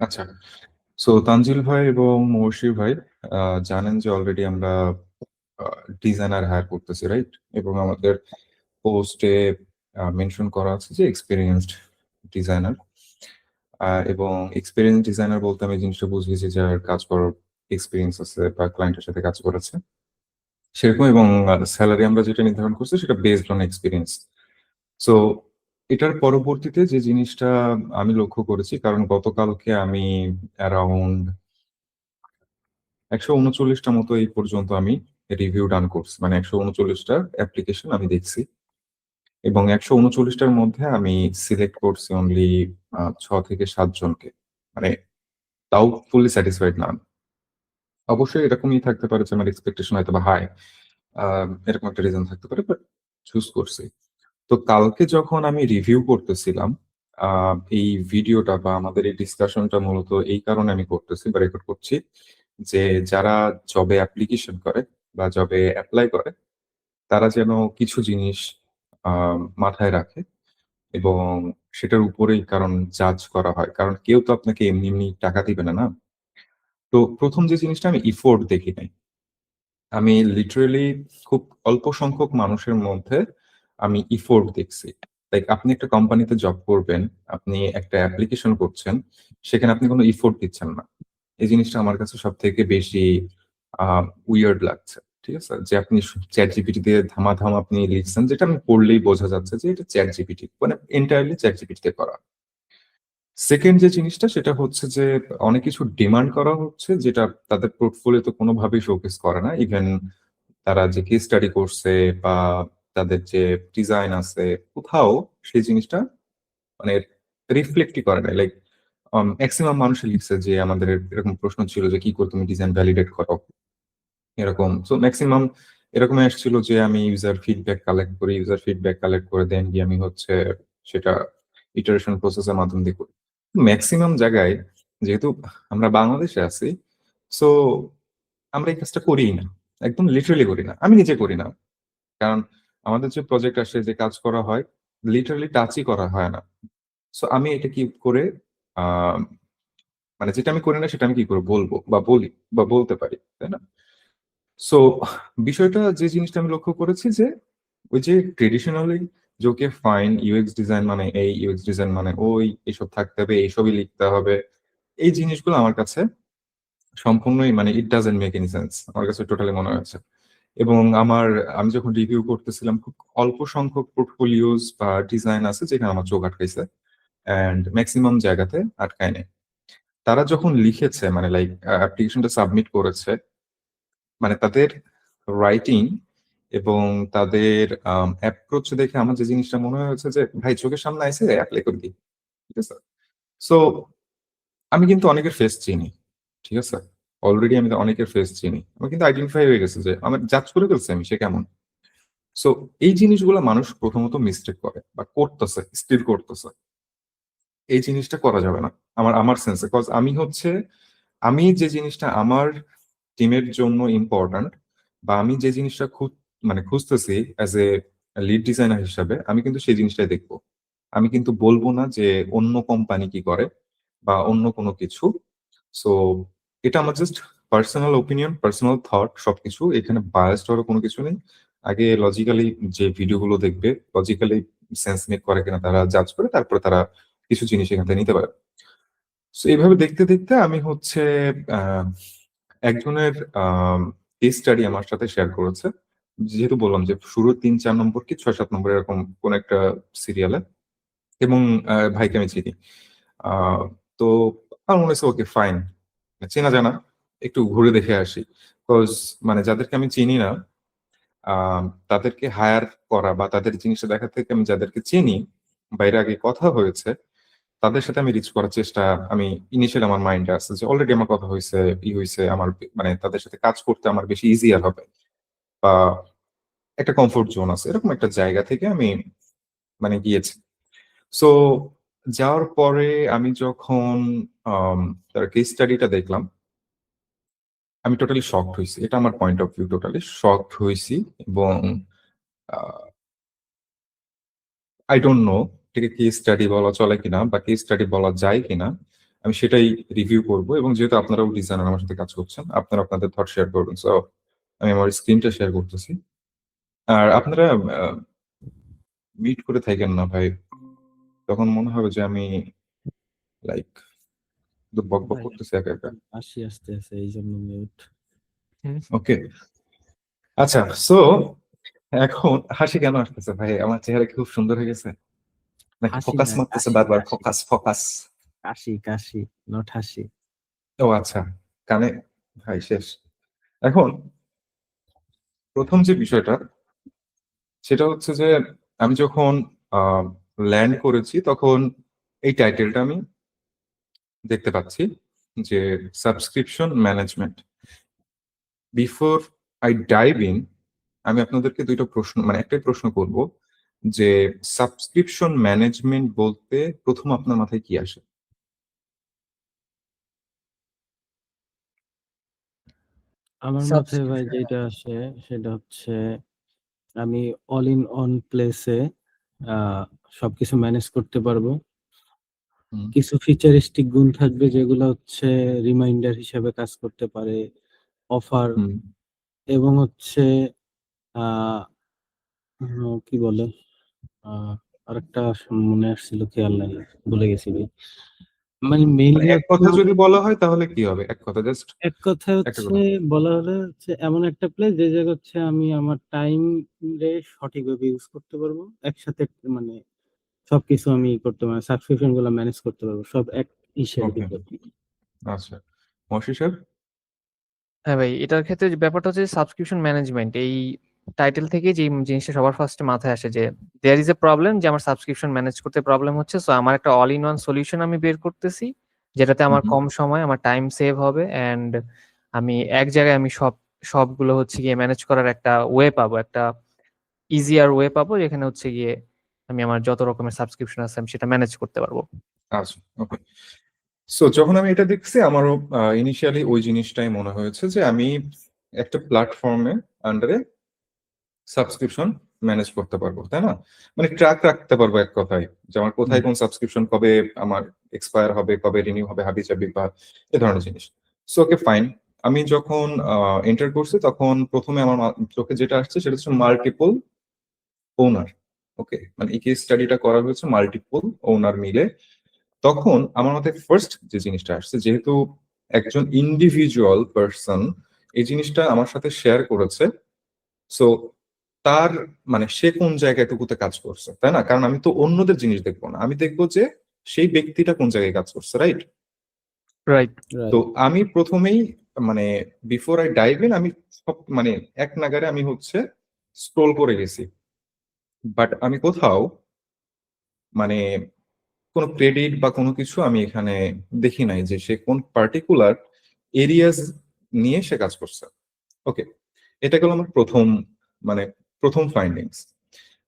আচ্ছা। সো তানজিল ভাই এবং মহর্ষি ভাই জানেন যে অলরেডি আমরা আ ডিজাইনার হায়ার করতেছি, রাইট? এবং আমাদের পোস্টে মেনশন করা আছে যে এক্সপেরিয়েন্সড ডিজাইনার। এবং এক্সপেরিয়েন্সড ডিজাইনার বলতে আমি এই জিনিসটা বুঝি যে যার কাজ করার এক্সপেরিয়েন্স আছে বা ক্লায়েন্টের সাথে কাজ করেছে। সেরকম এবং সেলারি আমরা যেটা নির্ধারণ করছি সেটা বেসড অন এক্সপেরিয়েন্স। সো এটার পরবর্তীতে যে জিনিসটা আমি লক্ষ্য করেছি কারণ গতকালকে আমি অ্যারাউন্ড ১৩৯ টা মতো এই পর্যন্ত আমি রিভিউ ডান করছি। মানে ১৩৯ টা অ্যাপ্লিকেশন আমি দেখছি এবং ১৩৯ টার মধ্যে আমি সিলেক্ট করছি অনলি ৬ থেকে ৭ জনকে। মানে তাও ফুললি স্যাটিসফাইড না আমি। অবশ্যই এরকমই থাকতে পারে যে আমার এক্সপেকটেশন হয়তোবা হাই। আ এরকম একটা রিজন থাকতে পারে বাট চুজ করছি। তো কালকে যখন আমি রিভিউ করতেছিলাম, আ এই ভিডিওটা বা আমাদের এই ডিসকাশনটা মূলত এই কারণে আমি করতেছি বা রেকর্ড করছি যে যারা জবে অ্যাপ্লিকেশন করে বা জবে এপ্লাই করে তারা যেন কিছু জিনিস আ মাথায় রাখে এবং সেটার উপরেই কারণ জাজ করা হয়। কারণ কেউ তো আপনাকে এমনি, এমনি টাকা দিবে না, না? তো ১ম যে জিনিসটা আমি এফোর্ট দেখি নাই। আমি লিটারেলি খুব অল্প সংখ্যক মানুষের মধ্যে আমি এফোর্ট দেখছি। লাইক আপনি একটা কোম্পানিতে জব করবেন, আপনি একটা অ্যাপ্লিকেশন করছেন, সেখানে আপনি কোন এফোর্ট দিচ্ছেন না। এই জিনিসটা আমার কাছে সবথেকে বেশি আ উইয়ার্ড লাগছে। ঠিক আছে? যে আপনি ChatGPT দিয়ে ধামাধাম আপনি লিখছেন যেটা আমি পড়লেই বোঝা যাচ্ছে যে এটা ChatGPT মানে এন্টায়ারলি ChatGPT দিয়ে করা। 2nd যে জিনিসটা সেটা হচ্ছে যে অনেক কিছু ডিমান্ড করা হচ্ছে যেটা তাদের পোর্টফোলিওতে কোনোভাবেই শোকেস করে না। ইভেন তারা যে কেস স্টাডি করছে বা তাদের যে ডিজাইন আছে কোথাও সেই জিনিসটা মানে রিফ্লেক্টই করে নাই। লাইক মেক্সিমাম মানুষই লিখছে যে আমাদের এরকম প্রশ্ন ছিল যে কি করে তুমি ডিজাইন ভ্যালিডেট করো? এরকম। সো মেক্সিমাম এরকমই আসছিল যে আমি ইউজার ফিডব্যাক কালেক্ট করি। ইউজার ফিডব্যাক কালেক্ট করে দেন গিয়ে আমি হচ্ছে সেটা ইটারেশন প্রসেস এর মাধ্যম দিয়ে করি। মেক্সিমাম জায়গায় যেহেতু আমরা বাংলাদেশে আছি, সো আমরা এই কাজটা করিই না। একদম লিটারালি করি না। আমি নিজে করি না। কারণ আমাদের যে প্রজেক্ট আসে যে কাজ করা হয়, লিটারালি টাচই করা হয় না। সো আমি এটা কি করে আ মানে যেটা আমি করি না সেটা আমি কি করে বলব বা বলি বা বলতে পারি, তাই না? সো বিষয়টা যে জিনিসটা আমি লক্ষ্য করেছি যে, ওই যে ট্র্যাডিশনালি যে ওকে ফাইন ইউএক্স ডিজাইন মানে এই, ইউএক্স ডিজাইন মানে ওই, এসব থাকতে হবে, এসবই লিখতে হবে। এই জিনিসগুলো আমার কাছে সম্পূর্ণই মানে it doesn't make any sense. আমার কাছে টোটালি মনে হয়েছে। এবং আমি যখন রিভিউ করতেছিলাম খুব অল্প সংখ্যক পোর্টফোলিওস বা ডিজাইন আছে যেখানে আমার চোখ আটকাইছে। অ্যান্ড মেক্সিমাম জায়গাতে আটকায় নাই। তারা যখন লিখেছে মানে লাইক অ্যাপ্লিকেশনটা সাবমিট করেছে মানে তাদের রাইটিং এবং তাদের অ্যাপ্রোচ দেখে আমার যে জিনিসটা মনে হয়েছে যে, ভাই চোখের সামনে আইছে এপ্লাই করে দিই। ঠিক আছে? সো আমি কিন্তু অনেকের ফেস চিনি। ঠিক আছে? অলরেডি আমি অনেকের ফেস চিনি। আমার কিন্তু আইডেন্টিফাই হয়ে গেছে যে আমার জাজ করে ফেলছি আমি সে কেমন। সো এই জিনিসগুলা মানুষ প্রথমত মিস্টেক করে বা করতেছে, স্টিল করতেছে। এই জিনিসটা করা যাবে না। আমার সেন্সে। কজ আমি যে জিনিসটা আমার টিমের জন্য ইম্পোর্টেন্ট বা আমি যে জিনিসটা মানে খুঁজতেছি অ্যাজ এ লিড ডিজাইনার হিসাবে আমি কিন্তু সেই জিনিসটাই দেখব। আমি কিন্তু বলব না যে অন্য কোম্পানি কি করে বা অন্য কোনো কিছু। সো এটা আমার just personal opinion, personal thought সবকিছু। এখানে বায়াসড হওয়ার কোনো কিছু নেই। আগে লজিক্যালি যে ভিডিওগুলো দেখবে, লজিক্যালি সেন্স মেক করে কিনা তারা জাজ করে তারপরে তারা কিছু জিনিস এখান থেকে নিতে পারে। সো এভাবে দেখতে, দেখতে আমি হচ্ছে আ একজনের কেস স্টাডি আমার সাথে শেয়ার করেছে। যেহেতু বললাম যে শুরুর ৩-৪ নম্বর কি ৬-৭ নম্বর এরকম কোন একটা সিরিয়ালে এবং ভাইকে আমি চিনি। আ তো আমার মনে হইছে ওকে ফাইন। চেনা জানা। একটু ঘুরে দেখে আসি। কজ মানে যাদেরকে আমি চিনি না আ তাদেরকে হায়ার করা বা তাদের জিনিসটা দেখা থেকে আমি যাদেরকে চিনি বা এর আগে কথা হয়েছে তাদের সাথে আমি রিচ করার চেষ্টা আমি ইনিশিয়ালি আমার মাইন্ডে আছে যে অলরেডি আমার কথা হইছে, হইছে আমার মানে তাদের সাথে কাজ করতে আমার বেশি ইজিয়ার হবে বা একটা কমফোর্ট জোন আছে। এরকম একটা জায়গা থেকে আমি মানে গিয়েছি। সো যাওয়ার পরে আমি যখন আম তার কেস স্টাডিটা দেখলাম, আমি টোটালি শকড হইছি। এটা আমার point of view totally shocked হইছি এবং আ I don't know এটাকে কেস স্টাডি বলা চলে কিনা বা কেস স্টাডি বলা যায় কিনা। আমি সেটাই রিভিউ করব, এবং যেহেতু আপনারাও ডিজাইনার আমার সাথে কাজ করছেন, আপনারা আপনাদের থট শেয়ার করবেন। সো আমি আমার স্ক্রিনটা শেয়ার করতেছি। আর আপনারা মিট করে থাকেন না ভাই, তখন মনে হবে যে আমি লাইক বক বক ভাই করতেছি একা একা। হাসি আসতেছে এই জন্য মিউট। ওকে, আচ্ছা। সো এখন হাসি কেন আসতেছে ভাই? আমার চেহারা কি খুব সুন্দর হয়ে গেছে, নাকি হাসি ফোকাস না, মারতেছে কাশি বারবার? কাশি ফোকাস ফোকাস। কাশি কাশি, নট হাসি। ও আচ্ছা, কানে ভাই শেষ। এখন প্রথম যে বিষয়টা, সেটা হচ্ছে যে আমি যখন ল্যান্ড করেছি তখন এই টাইটেলটা আমি দেখতে পাচ্ছি যে subscription management. Before I dive in, আমি আপনাদেরকে দুইটা প্রশ্ন, মানে একটাই প্রশ্ন করব যে সাবস্ক্রিপশন ম্যানেজমেন্ট বলতে প্রথম আপনার মাথায় কি আসে? আমার মাথায় ভাই যেটা আসে সেটা হচ্ছে আমি অল ইন অন প্লেসে সবকিছু ম্যানেজ করতে পারবো। হুম, কিছু ফিচারিস্টিক গুণ থাকবে যেগুলো হচ্ছে রিমাইন্ডার হিসেবে কাজ করতে পারে, অফার, হুম। এবং হচ্ছে আহ কি বলে, আরেকটা মনে আসছিল, খেয়াল নাই, ভুলে গেছি ভাই। মানে মানে মেইনলি এক হচ্ছে, কথা যদি বলা হয় তাহলে কি হবে? এক কথা, জাস্ট এক কথায় একটা হচ্ছে কথা। বলা হলে হচ্ছে এমন একটা প্লেস যে জায়গা হচ্ছে আমি আমার টাইম রে সঠিকভাবে ইউজ করতে পারবো একসাথে। মানে সবকিছু আমি করতে পারবো, সাবস্ক্রিপশন গুলো ম্যানেজ করতে পারবো সব এক ইসের ওকে, ভিতর। আচ্ছা। মহসিন স্যার? হ্যাঁ ভাই, এটার ক্ষেত্রে যে ব্যাপারটা হচ্ছে সাবস্ক্রিপশন ম্যানেজমেন্ট, এই টাইটেল থেকে যে জিনিসটা সবার ফার্স্টে মাথায় আসে যে দেয়ার ইজ এ প্রবলেম, যে আমার সাবস্ক্রিপশন ম্যানেজ করতে প্রবলেম হচ্ছে, সো আমার একটা অল ইন ওয়ান সলিউশন আমি বের করতেছি, যেটাতে আমার কম সময়, আমার টাইম সেভ হবে, এন্ড আমি এক জায়গায় আমি সবগুলো হচ্ছে গিয়ে ম্যানেজ করার একটা ওয়ে পাবো, একটা ইজিয়ার ওয়ে পাবো, যেখানে হচ্ছে গিয়ে আমি আমার যত রকমের সাবস্ক্রিপশন আছে আমি সেটা ম্যানেজ করতে পারবো। আচ্ছা, ওকে। সো যখন আমি এটা দেখছি, আমারও ইনিশিয়ালি ওই জিনিসটাই মনে হয়েছে যে আমি একটা প্ল্যাটফর্মে আন্ডারে সাবস্ক্রিপশন ম্যানেজ করতে পারবো, তাই না? মানে ট্র্যাক রাখতে পারবো এক কথায়, যে আমার কোথায় কোন সাবস্ক্রিপশন কবে আমার এক্সপায়ার হবে, কবে রিনিউ হবে, হাবি জাবি বা এ ধরনের জিনিস। So okay, fine. আমি যখন এন্টার করছি তখন প্রথমে আমার চোখে যেটা আসছে সেটা হচ্ছে মাল্টিপল ওনার। ওকে, মানে এই কেস স্টাডিটা করা হয়েছে মাল্টিপল ওনার মিলে। তখন আমার মাথায় ফার্স্ট যে জিনিসটা আসছে, যেহেতু একজন ইন্ডিভিজুয়াল পার্সন এই জিনিসটা আমার সাথে শেয়ার করেছে, সো তার মানে সে কোন জায়গাটুকুতে কাজ করছে, তাই না? কারণ আমি তো অন্যদের জিনিস দেখবো না, আমি দেখবো যে সেই ব্যক্তিটা কোন জায়গায় কাজ করছে, রাইট? রাইট। তো আমি প্রথমেই মানে বিফোর আই ডাইভ ইন, আমি সব মানে এক নাগারে আমি হচ্ছে স্ক্রোল করে গেছি, বাট আমি কোথাও মানে কোনো ক্রেডিট বা কোনো কিছু আমি এখানে দেখি নাই যে সে কোন পার্টিকুলার এরিয়াজ নিয়ে সে কাজ করছে। ওকে, এটা গেল আমার প্রথম, মানে প্রথম ফাইন্ডিংস।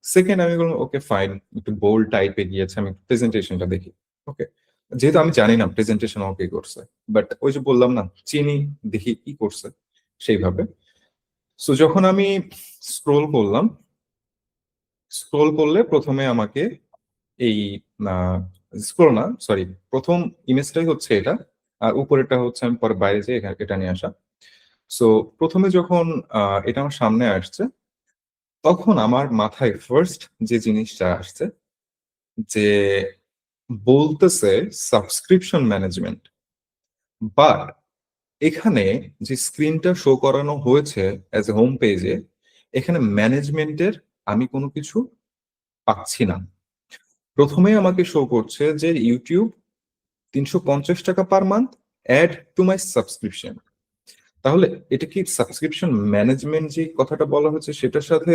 সেকেন্ড, আমি বললাম ওকে ফাইন, একটু বোল্ড টাইপে গিয়েছে, আমি প্রেজেন্টেশনটা দেখি। ওকে, যেহেতু আমি জানি না প্রেজেন্টেশন ও কি করছে, বাট ওই যে বললাম না, চিনি, দেখি কি করছে সেইভাবে। সো যখন আমি স্ক্রোল করলাম, স্ক্রোল করলে প্রথমে আমাকে এই স্ক্রোল না, সরি, প্রথম ইমেজটাই হচ্ছে এটা, আর উপরেরটা হচ্ছে আমি পরে বাইরে যেয়ে এটা নিয়ে আসা। সো প্রথমে যখন এটা আমার সামনে আসছে, তখন আমার মাথায় ফার্স্ট যে জিনিসটা আসছে যে বলতেছে সাবস্ক্রিপশন ম্যানেজমেন্ট, বাট এখানে যে স্ক্রিনটা শো করানো হয়েছে অ্যাজ এ হোম পেজে, এখানে ম্যানেজমেন্টের আমি কোনো কিছু পাচ্ছি না। প্রথমে আমাকে শো করছে যে ইউটিউব 350 টাকা per month, add to my subscription. তাহলে এটা কি সাবস্ক্রিপশন ম্যানেজমেন্ট যে কথাটা বলা হচ্ছে সেটার সাথে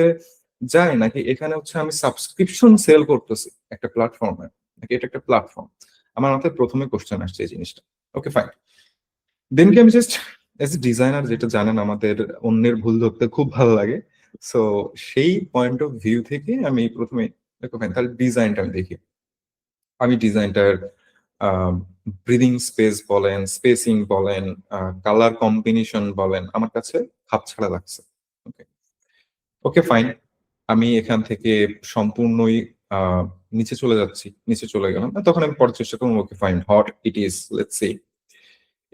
যায়, নাকি এখানে হচ্ছে আমি সাবস্ক্রিপশন সেল করতেছি একটা প্ল্যাটফর্মে, নাকি এটা একটা প্ল্যাটফর্ম? আমার মাথায় প্রথমে কোশ্চেন আসছে এই জিনিসটা। ওকে, ফাইন। দেন কি আমি জাস্ট এজ এ ডিজাইনার, যেটা জানেন আমাদের অন্যের ভুল ধরতে খুব ভালো লাগে, সো সেই পয়েন্ট অফ ভিউ থেকে আমি প্রথমে ওকে ফাইন, তাহলে ডিজাইনটা আমি দেখি। আমি ডিজাইনটার ব্রিদিং স্পেস বলেন, স্পেসিং বলেন, কালার কম্বিনেশন বলেন, আমার কাছে খাপ ছাড়া লাগছে। ওকে, ওকে ফাইন। আমি এখান থেকে সম্পূর্ণই নিচে চলে যাচ্ছি, নিচে চলে গেলাম, তখন আমি পড়ার চেষ্টা করবো, okay fine, what it is, let's see.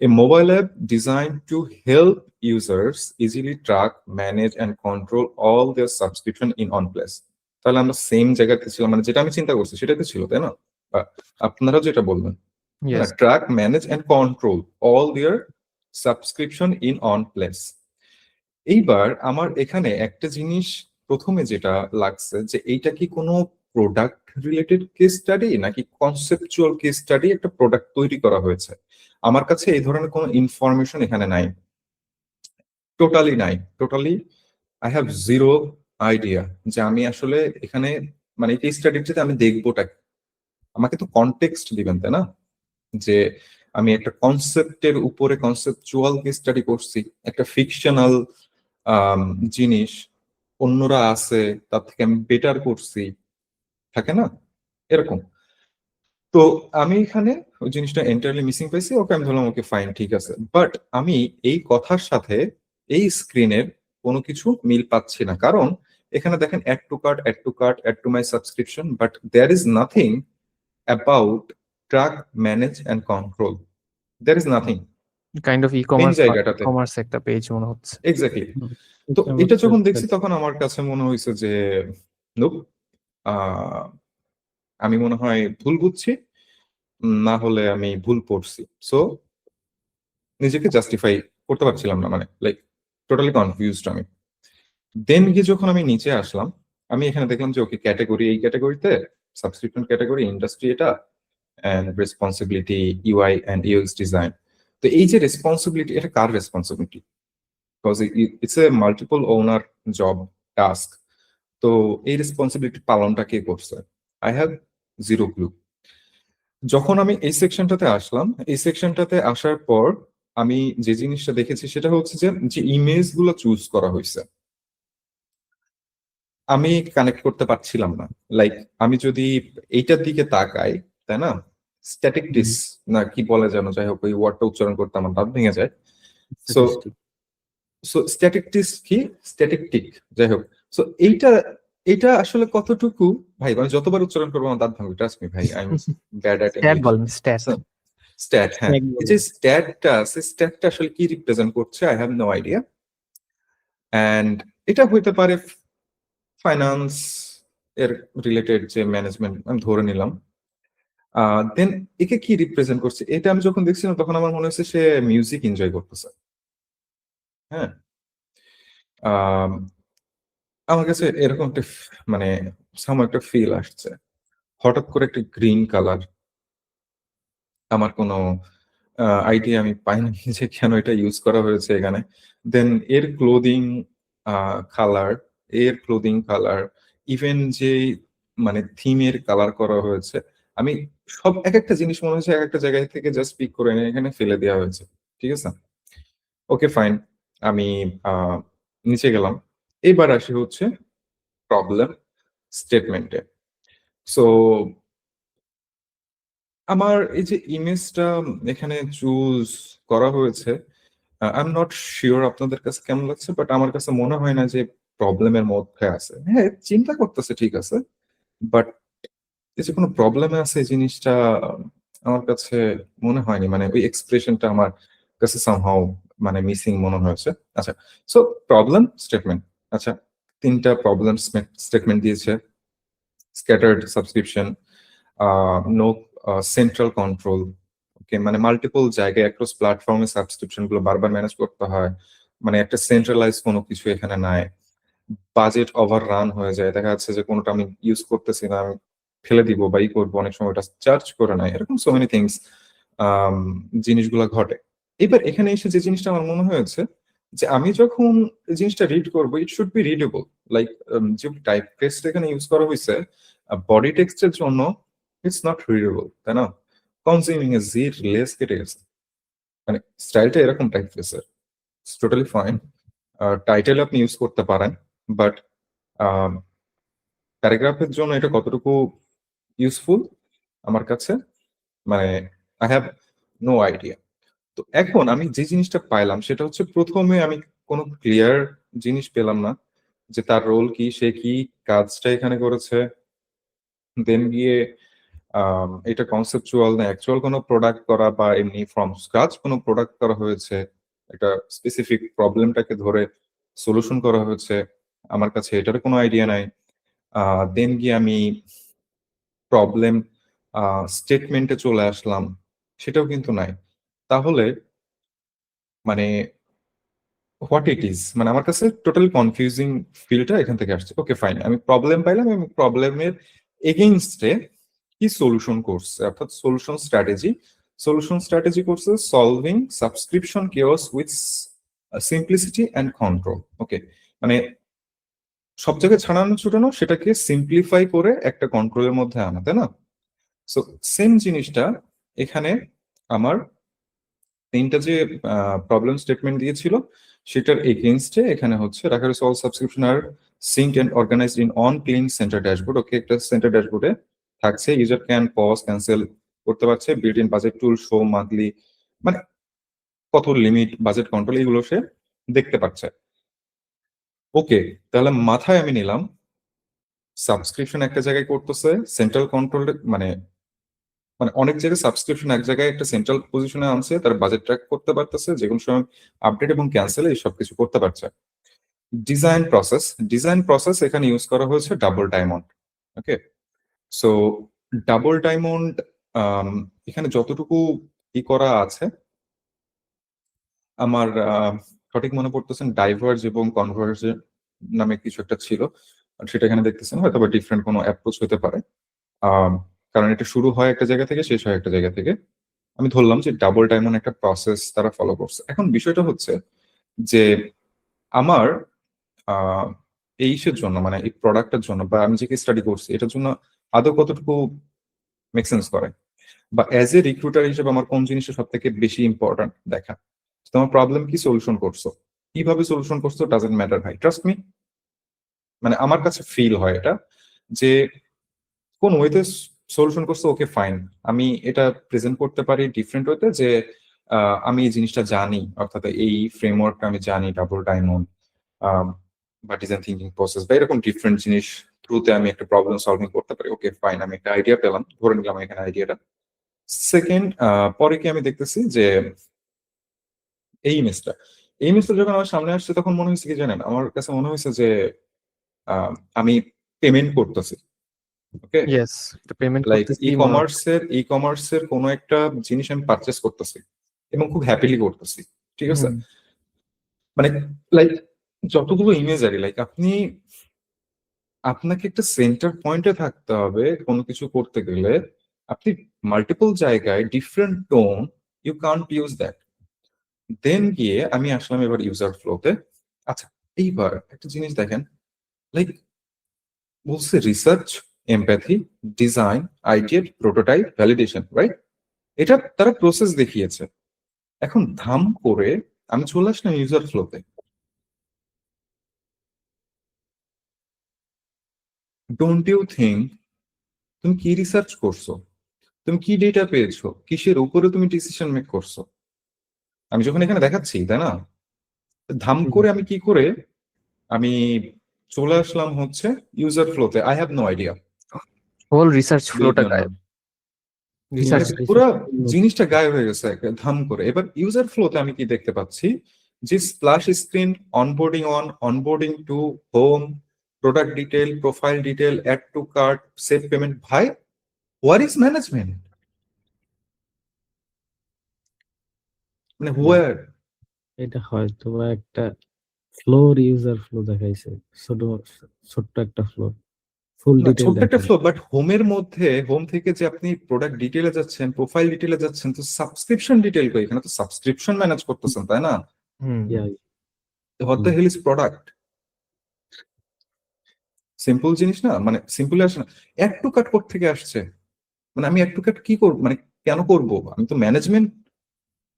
A mobile app designed to help users easily track, manage, and control all their subscription in one place. তাহলে আমরা সেম জায়গাতে ছিলাম, মানে যেটা আমি চিন্তা করছি সেটাই তো ছিল, তাই না? বা আপনারা যেটা বলবেন, Yes. Track, manage and control all their subscription in one place. এইবার আমার এখানে একটা জিনিস প্রথমে যেটা লাগছে যে এইটা কি কোনো প্রোডাক্ট রিলেটেড কেস স্টাডি নাকি কনসেপচুয়াল কেস স্টাডি, একটা প্রোডাক্ট তৈরি করা হয়েছে। আমার কাছে এই ধরনের কোনো ইনফরমেশন এখানে নাই, টোটালি নাই, totally I have zero idea যে আমি আসলে এখানে মানে কেস স্টাডিতে আমি দেখবোটা কি। আমাকে তো কনটেক্সট দিবেন, তাই না? যে আমি একটা কনসেপ্টের উপরে কনসেপচুয়াল কেস স্টাডি করছি, একটা ফিকশনাল জিনিস অন্যরা আছে তার থেকে আমি বেটার করছি, থাকে না এরকম। তো আমি এখানে ওই জিনিসটা এন্টারলি মিসিং পাইছি, ওকে আমি ধরলাম ওকে ফাইন, ঠিক আছে। বাট আমি এই কথার সাথে এই স্ক্রিনের কোনো কিছু মিল পাচ্ছি না, কারণ এখানে দেখেন add to cart, add to cart, add to my subscription, but there is nothing about track, manage and control, there is nothing kind of main e-commerce জায়গাটাতে। একটা পেজ মনে হচ্ছে। এক্স্যাক্টলি। তো এটা যখন দেখছি তখন আমার কাছে মনে হয়েছে যে নোপ, আমি মনে হয় ভুল বুঝছি, না হলে আমি ভুল পড়ছি। সো নিজেকে জাস্টিফাই করতে পারছিলাম না, মানে লাইক টোটালি কনফিউজড আমি। দেন গিয়ে যখন আমি নিচে আসলাম, আমি এখানে দেখলাম যে ওকে ক্যাটাগরি, এই ক্যাটাগরিতে সাবস্ক্রিপশন ক্যাটাগরি, ইন্ডাস্ট্রি এটা, and responsibility UI and UX design. তো এই যে রেসপন্সিবিলিটি, এটা কার responsibility? Because it's a multiple owner job task. তো এই রেসপন্সিবিলিটি পালনটা কে করছে? I have zero clue. যখন আমি এই সেকশনটাতে আসলাম, এই সেকশনটাতে আসার পর আমি যে জিনিসটা দেখেছি সেটা হচ্ছে যে ইমেজ গুলো চুজ করা হয়েছে, আমি কানেক্ট করতে পারছিলাম না। লাইক আমি যদি এইটার দিকে তাকাই, তাই না, স্ট্যাটিক ডিস না কি বলে যেন, যাই হোক ওই ওয়ার্ডটা উচ্চারণ করতে আমার দাঁত ভেঙে যায়। সো সো স্ট্যাটিক ডিস কি, স্ট্যাটিক টিক, যাই হোক। সো এইটা আসলে কতটুকু, ভাই আমি যতবার উচ্চারণ করবো আমার দাঁত ভাঙবে, ট্রাস্ট মি ভাই, I am bad at stat English. বলেন, স্ট্যাট। স্ট্যাট, হ্যাঁ, এই যে স্ট্যাটটা আছে, স্ট্যাটটা আসলে কি রিপ্রেজেন্ট করছে I have no idea. And এটা হইতে পারে ফাইন্যান্স এর রিলেটেড যে ম্যানেজমেন্ট, আমি ধরে নিলাম। দেন একে কি রিপ্রেজেন্ট করছে, এটা আমি যখন দেখছিলাম তখন আমার মনে হচ্ছে সে মিউজিক এনজয় করতেছে। হ্যাঁ, আমার কাছে এরকম একটা মানে একটা ফিল আসছে, হঠাৎ করে একটা গ্রিন কালার, আমার কোনো আইডিয়া আমি পাইনি যে কেন এটা ইউজ করা হয়েছে এখানে। দেন এর ক্লোদিং কালার, ইভেন যে মানে থিমের কালার করা হয়েছে, আমি সব এক একটা জিনিস মনে হচ্ছে এক একটা জায়গা থেকে জাস্ট পিক করে এনে এখানে ফেলে দেওয়া হয়েছে। ঠিক আছে, ওকে ফাইন, আমি নিচে গেলাম। এবার আসি হচ্ছে প্রবলেম স্টেটমেন্টে। সো আমার এই যে ইমেজটা এখানে চুজ করা হয়েছে, আই এম নট শিওর আপনাদের কাছে কেমন লাগছে, বাট আমার কাছে মনে হয় না যে প্রবলেমের মধ্যে আছে। হ্যাঁ, চিন্তা করতেছে ঠিক আছে, বাট এই যে কোনো প্রবলেমে আছে এই জিনিসটা আমার কাছে মনে হয়নি, মানে ওই এক্সপ্রেশনটা আমার কাছে সামহাউ মানে মিসিং মনে হয়েছে। আচ্ছা, সো প্রবলেম স্টেটমেন্ট, আচ্ছা তিনটা প্রবলেম স্টেটমেন্ট দিয়েছে, scattered subscription, no central control, okay, মানে মাল্টিপল জায়গায় অ্যাক্রস প্ল্যাটফর্মে সাবস্ক্রিপশন গুলো বারবার ম্যানেজ করতে হয়, মানে একটা সেন্ট্রালাইজ কোনো কিছু এখানে নাই। বাজেট ওভার রান হয়ে যায়, দেখা যাচ্ছে যে কোনোটা আমি ইউজ করতেছি না, আমি ফেলে দিব বা ই করবো, অনেক সময় ওটা চার্জ করে নাই, এরকম সো মেনি থিংস জিনিসগুলো ঘটে। এবার এখানে এসে যে জিনিসটা আমার মনে হয়েছে যে আমি যখন এই জিনিসটা রিড করবো, it should be readable, like যে টাইপ টেক্সট এখানে ইউজ করা হয়েছে বডি টেক্সটের জন্য, ইটস নট রিডেবল, তাই না? কনজিউমিং এ জির লেস কেটে গেছে, মানে স্টাইলটা এরকম টাইপ ফেসের, টোটালি ফাইন। টাইটেল আপনি ইউজ করতে পারেন, বাট প্যারাগ্রাফের জন্য এটা কতটুকু ইউজফুল আমার কাছে, মানে আই হ্যাভ নো আইডিয়া। তো এখন আমি যে জিনিসটা পাইলাম সেটা হচ্ছে, প্রথমে আমি কোনো ক্লিয়ার জিনিস পেলাম না যে তার রোল কি, সে কি কাজটা এখানে করেছে, দেন গিয়ে এটা কনসেপচুয়াল না অ্যাকচুয়াল কোনো প্রোডাক্ট করা বা এমনি ফ্রম স্ক্রাচ কোনো প্রোডাক্ট করা হয়েছে, একটা স্পেসিফিক প্রবলেমটাকে ধরে সলিউশন করা হয়েছে, আমার কাছে এটার কোনো আইডিয়া নাই। দেন গিয়ে আমি প্রবলেম স্টেটমেন্টে চলে আসলাম, সেটাও কিন্তু নাই। তাহলে মানে হোয়াট ইট ইজ, মানে আমার কাছে টোটাল কনফিউজিং ফিলটা এখান থেকে আসছে। ওকে ফাইন, আমি প্রবলেম পাইলাম এবং প্রবলেমের এগেইনস্টে কি সলিউশন করছে, অর্থাৎ সলিউশন স্ট্র্যাটেজি করছে solving subscription chaos with simplicity and control. Okay, মানে সব জায়গায় ছাড়ানো ছুটানো সেটাকে সিম্পলিফাই করে একটা কন্ট্রোলের মধ্যে আনা, তাই না? সো সেম জিনিসটা এখানে আমার তিনটা যে প্রবলেম স্টেটমেন্ট দিয়েছিল সেটার এগেইনস্টে এখানে হচ্ছে রাখা রয়েছে অল সাবস্ক্রিপশন আর synced and organized in on clean center dashboard। Okay, একটা সেন্টার ড্যাশবোর্ডে থাকছে, ইউজার ক্যান পজ ক্যান্সেল করতে পারছে, built in budget tool show monthly, মানে কত লিমিট, বাজেট কন্ট্রোল, এগুলো সে দেখতে পাচ্ছে। ওকে, তাহলে মাথায় আমি নিলাম সাবস্ক্রিপশন একটা জায়গায় করতেছে সেন্ট্রাল কন্ট্রোল, মানে মানে অনেক জায়গায় সাবস্ক্রিপশন এক জায়গায় একটা সেন্ট্রাল পজিশনে আনছে, তার বাজেট ট্র্যাক করতে পারতেছে, যে কোনো সময় আপডেট এবং ক্যান্সেল এই সব কিছু করতে পারছে। ডিজাইন প্রসেস এখানে ইউজ করা হয়েছে ডাবল ডায়মন্ড। ওকে, সো ডাবল ডায়মন্ড এখানে যতটুকু ই করা আছে আমার সঠিক মনে পড়তেছেন ডাইভার্জ এবং কনভার্জ নামে কিছু একটা ছিল, আর সেটা এখানে দেখতেছেন, হয়তো বা ডিফারেন্ট কোনো অ্যাপ্রোচ হতে পারে, কারণ এটা শুরু হয় একটা জায়গা থেকে, শেষ হয় একটা জায়গা থেকে। আমি ধরলাম যে ডাবল ডায়মন্ড একটা প্রসেস তারা ফলো করছে। এখন বিষয়টা হচ্ছে যে আমার এই ইসের জন্য, মানে এই প্রোডাক্টের জন্য বা আমি যে স্টাডি করছি এটার জন্য আদৌ কতটুকু মেক সেন্স করে, বা অ্যাজ এ রিক্রুটার হিসেবে আমার কোন জিনিসটা সব থেকে বেশি ইম্পর্টেন্ট দেখা। তোমার প্রবলেম কি সলিউশন করছো, কিভাবে সলিউশন করছো ডাজেন্ট ম্যাটার ভাই, ট্রাস্ট মি। মানে আমার কাছে ফিল হয় এটা যে কোন ওয়েতে সলিউশন করছো, ওকে ফাইন, আমি এটা প্রেজেন্ট করতে পারি ডিফারেন্ট ওয়েতে যে আমি এই জিনিসটা জানি, অর্থাৎ এই ফ্রেমওয়ার্কটা আমি জানি, ডাবল ডায়মন্ড বা ডিজাইন থিঙ্কিং প্রসেস বা এরকম ডিফারেন্ট জিনিস থ্রুতে আমি একটা প্রবলেম সলভিং করতে পারি। ওকে ফাইন, আমি একটা আইডিয়া পেলাম, ধরে নিলাম এখানে আইডিয়াটা। সেকেন্ড, পরে কি আমি দেখতেছি যে এই ইমেজটা যখন আমার সামনে আসছে তখন মনে হয়েছে কি জানেন, আমার কাছে মনে হয়েছে যে আমি পেমেন্ট করতেছি। ওকে, ইয়েস, পেমেন্ট লাইক করতেছি ই কমার্সের কোনো একটা জিনিস আমি পারচেস করতেছি এবং খুব হ্যাপিলি করতেছি, ঠিক আছে? মানে লাইক যতগুলো ইমেজারি, লাইক আপনাকে একটা সেন্টার পয়েন্টে থাকতে হবে কোনো কিছু করতে গেলে। আপনি মাল্টিপল জায়গায় different tone, you can't use that. Then গিয়ে আমি আসলাম এবার ইউজার ফ্লোতে। আচ্ছা, এইবার একটা জিনিস দেখেন, লাইক বলছে research, empathy, design, ideate, prototype, validation, right? এটা তারা প্রসেস দেখিয়েছে। এখন ধাম করে আমি চলে আসলাম ইউজার ফ্লোতে। ডোন্ট ইউ থিঙ্ক তুমি কি রিসার্চ করছো, তুমি কি ডেটা পেয়েছো, কিসের উপরে তুমি ডিসিশন মেক করছো, আমি যখন এখানে দেখাচ্ছি, তাই না? ধাম করে আমি কি করে আমি চলে আসলাম হচ্ছে ইউজার ফ্লোতে। I have no idea, whole research ফ্লোটা গায়েব। রিসার্চ পুরো জিনিসটা গায়েব হয়ে গেছে ধাম করে। এবার ইউজার ফ্লোতে আমি কি দেখতে পাচ্ছি যে splash screen, onboarding two, home, product detail, profile detail, add to cart, save payment. ভাই, হোয়ার ইজ ম্যানেজমেন্ট? মানে হোয়ার? এটা হয়তো বা একটা ফ্লোর ইউজার ফ্লো দেখাইছে, ছোট ছোট্ট একটা ফ্লোর, ফুল না, ডিটেল ছোট্ট একটা দেখায়। ফ্লো, বাট হোমের মধ্যে, হোম থেকে যে আপনি প্রোডাক্ট ডিটেলে যাচ্ছেন, প্রোফাইল ডিটেলে যাচ্ছেন, তো সাবস্ক্রিপশন ডিটেল কই? এখানে তো সাবস্ক্রিপশন ম্যানেজ করতেছেন, তাই না? Yeah, what the hell is product? Simple জিনিস না, মানে সিম্পলি আসে না। অ্যাড টু কাট থেকে আসছে, মানে আমি অ্যাড টু কাট কি করব, মানে কেন করব? আমি তো ম্যানেজমেন্ট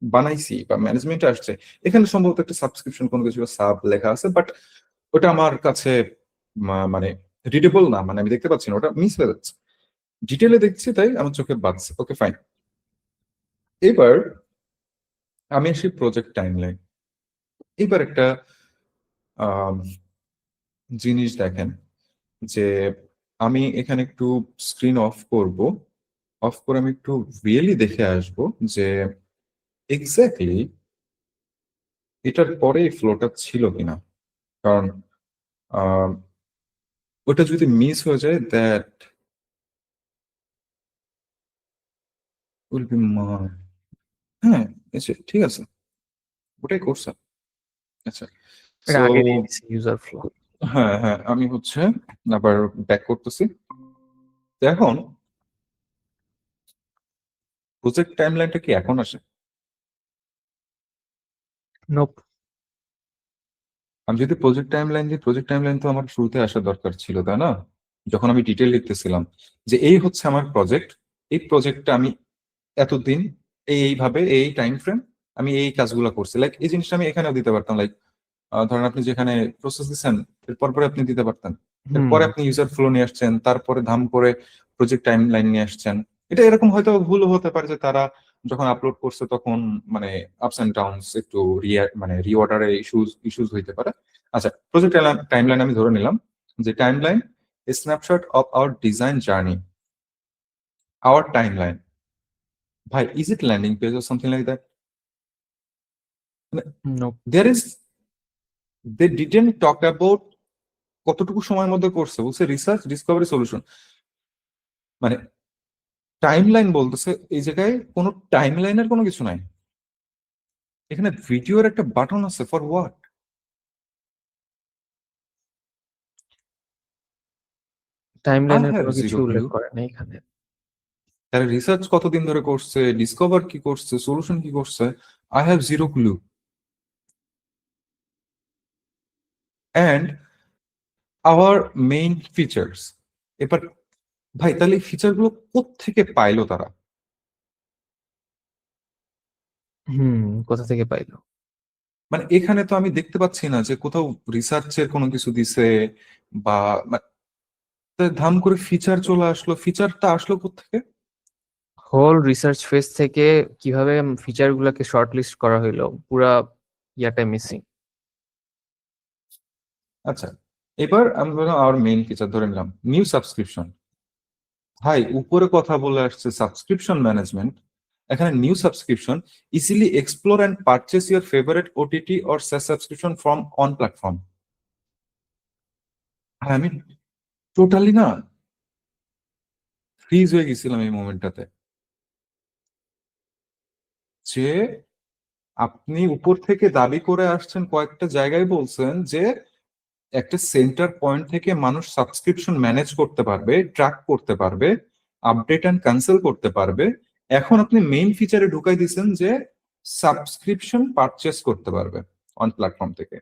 বানাইছি বা ম্যানেজমেন্ট আসছে। এখানে সম্ভবত একটা সাবস্ক্রিপশন কোনো কিছু সাব লেখা আছে, বাট ওটা আমার কাছে মানে রিডেবল না, মানে আমি দেখতে পাচ্ছি না, ওটা মিস হয়ে যাচ্ছে। ডিটেলে দেখছি তাই আমার চোখে বাজছে। ওকে ফাইন, এবার আমি আসি প্রজেক্ট টাইমলাইন। এবার একটা জিনিস দেখেন যে আমি এখানে একটু স্ক্রিন অফ করব, অফ করে আমি একটু রিয়েলি দেখে আসব যে এক্স্যাক্টলি এটার পরে এই ফ্লোটা ছিল কিনা। কারণ আহ, ওটা যদি মিস হয়ে যায় দ্যাট উইল বি হ্যাঁ, ঠিক আছে, ওটাই করছে। আচ্ছা, এটা সো আগে দিয়ে দিছি ইউজার ফ্লো। হ্যাঁ হ্যাঁ, আমি হচ্ছে আবার ব্যাক করতেছি। তো এখন প্রজেক্ট টাইমলাইনটা কি এখন আসে? নোপ। আমি যদি প্রজেক্ট টাইমলাইন দিই, প্রজেক্ট টাইমলাইন তো আমার শুরুতে আসা দরকার ছিল, তাই না? যখন আমি ডিটেল লিখতেছিলাম যে এই হচ্ছে আমার প্রজেক্ট, এই প্রজেক্টটা আমি এতদিন এইভাবে এই টাইম ফ্রেম আমি এই কাজগুলো করছি, লাইক এই জিনিসটা আমি এখানেও দিতে পারতাম। লাইক ধরেন আপনি যেখানে প্রসেস দিচ্ছেন এরপর পরে আপনি দিতে পারতেন, এরপরে আপনি ইউজার ফ্লো নিয়ে আসছেন, তারপরে ধাম করে প্রজেক্ট টাইম লাইন নিয়ে আসছেন। এটা এরকম হয়তো ভুল হতে পারে যে তারা যখন আপলোড করছে তখন মানে আপস এন্ড ডাউনস একটু মানে রিঅর্ডারে ইস্যুজ হইতে পারে। আচ্ছা, প্রজেক্ট টাইম লাইন আমি ধরে নিলাম যে time line snapshot of our design journey, our time line. ভাই, is it landing page or something like that? Nope. There is, they didn't talk about কতটুকু সময়ের মধ্যে করছে, বলছে রিসার্চ ডিসকভারি সলিউশন। মানে টাইম লাইন বলতেছে, এই জায়গায় কোনো টাইম লাইনের কোনো কিছু নাই। এখানে ভিডিওর একটা বাটন আছে, ফর হোয়াট? টাইম আই লাইনের হ্যাভ কোনো কিছু জিরো উল্লেখ ক্লু। করে না এখানে। তারা রিসার্চ কতদিন ধরে করছে, ডিসকভার কি করছে, সলিউশন কি করছে, I have zero clue. And our main features. এবার ভাই, তাহলে এই ফিচার গুলো কোত্থেকে পাইলো তারা? কোথা থেকে পাইলো? মানে এখানে তো আমি দেখতে পাচ্ছি না যে কোথাও রিসার্চের কোনো কিছু দিছে বা ধাম করে ফিচার চলে আসলো। ফিচারটা আসলো কোত্থেকে? হোল রিসার্চ ফেজ থেকে কিভাবে ফিচার গুলাকে শর্ট লিস্ট করা হইলো, পুরা ইয়াটা মিসিং। আচ্ছা, এবার আমি বললাম আওয়ার মেইন ফিচার ধরে নিলাম নিউ সাবস্ক্রিপশন। ভাই, উপরে কথা বলে আসছে সাবস্ক্রিপশন ম্যানেজমেন্ট, এখানে new subscription easily explore and purchase your favourite OTT or SaaS subscription from one platform. আমি টোটালি না ফ্রিজ হয়ে গেছিলাম এই মোমেন্টটাতে, যে আপনি উপর থেকে দাবি করে আসছেন, কয়েকটা জায়গায় বলছেন যে একটা সেন্টার পয়েন্ট থেকে মানুষ সাবস্ক্রিপশন ম্যানেজ করতে পারবে, ট্র্যাক করতে পারবে, আপডেট অ্যান্ড ক্যান্সেল করতে পারবে। এখন আপনি মেইন ফিচারে ঢুকাই দিচ্ছেন যে সাবস্ক্রিপশন পারচেস করতে পারবে অন প্ল্যাটফর্ম থেকে,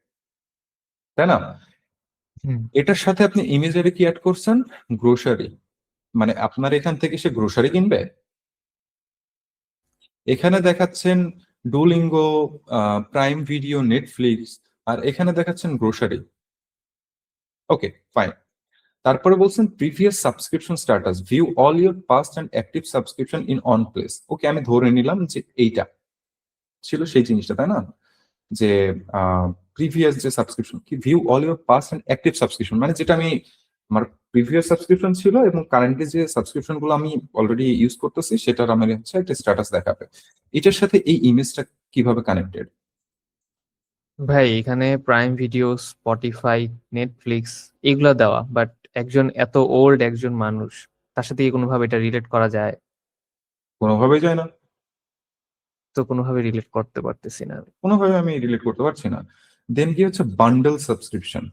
তাই না? হুম। এটার সাথে আপনি ইমেজেরে কি অ্যাড করছেন? গ্রোসারি। মানে আপনার এখান থেকে সে গ্রোসারি কিনবে। এখানে দেখাচ্ছেন ডুলিঙ্গো, প্রাইম ভিডিও, নেটফ্লিক্স, আর এখানে দেখাচ্ছেন গ্রোসারি। Okay, fine. তারপরে বলছেন previous subscription status, view all your past and active subscription in one place. Okay, আমি ধরে নিলাম যে এইটা ছিল সেই জিনিসটা, তাই না? যে প্রিভিয়াস যে সাবস্ক্রিপশন কি, view all your past and active subscription, মানে যেটা আমি আমার প্রিভিয়াস সাবস্ক্রিপশন ছিল এবং কারেন্টলি যে সাবস্ক্রিপশন গুলো আমি অলরেডি ইউজ করতেছি সেটার আমার হচ্ছে একটা স্ট্যাটাস দেখাবে। এটার সাথে এই ইমেজটা কিভাবে কানেক্টেড? ভাই, এখানে প্রাইম ভিডিও, স্পটিফাই, নেটফ্লিক্স এগুলা দেওয়া, বাট একজন এত ওল্ড একজন মানুষ, তার সাথে কি কোনোভাবে এটা রিলেট করা যায়? কোনোভাবেই যায় না, তো কোনোভাবে রিলেট করতে পারতেছি না আমি। কোনোভাবে আমি রিলেট করতে পারছি না। দেন কি হচ্ছে বান্ডেল সাবস্ক্রিপশন,